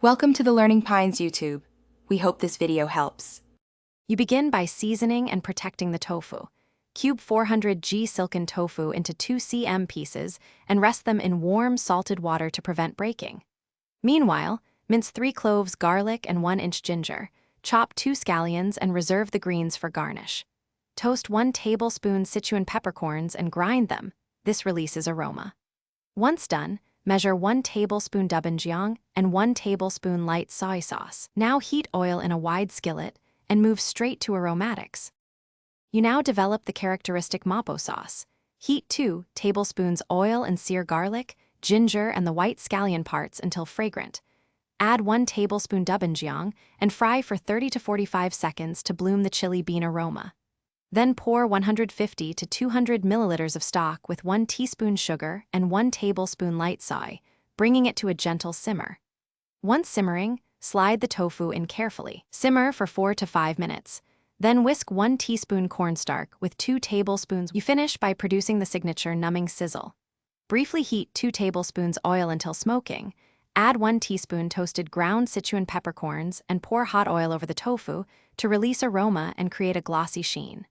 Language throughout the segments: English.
Welcome to the Learning Pines YouTube. We hope this video helps. You begin by seasoning and protecting the tofu. Cube 400g silken tofu into 2 cm pieces and rest them in warm, salted water to prevent breaking. Meanwhile, mince 3 cloves garlic and 1-inch ginger. Chop 2 scallions and reserve the greens for garnish. Toast 1 tablespoon Sichuan peppercorns and grind them. This releases aroma. Once done, measure 1 tablespoon douban and 1 tablespoon light soy sauce. Now heat oil in a wide skillet and move straight to aromatics. You now develop the characteristic Mapo sauce. Heat 2 tablespoons oil and sear garlic, ginger, and the white scallion parts until fragrant. Add 1 tablespoon douban and fry for 30 to 45 seconds to bloom the chili bean aroma. Then pour 150 to 200 milliliters of stock with 1 teaspoon sugar and 1 tablespoon light soy, bringing it to a gentle simmer. Once simmering, slide the tofu in carefully. Simmer for 4 to 5 minutes. Then whisk 1 teaspoon cornstarch with 2 tablespoons. You finish by producing the signature numbing sizzle. Briefly heat 2 tablespoons oil until smoking. Add 1 teaspoon toasted ground Sichuan peppercorns and pour hot oil over the tofu to release aroma and create a glossy sheen.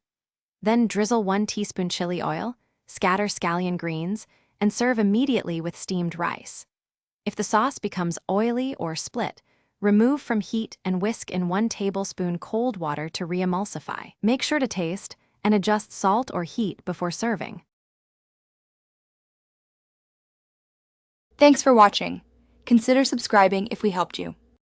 Then drizzle 1 teaspoon chili oil, scatter scallion greens, and serve immediately with steamed rice. If the sauce becomes oily or split, remove from heat and whisk in 1 tablespoon cold water to re-emulsify. Make sure to taste and adjust salt or heat before serving. Thanks for watching. Consider subscribing if we helped you.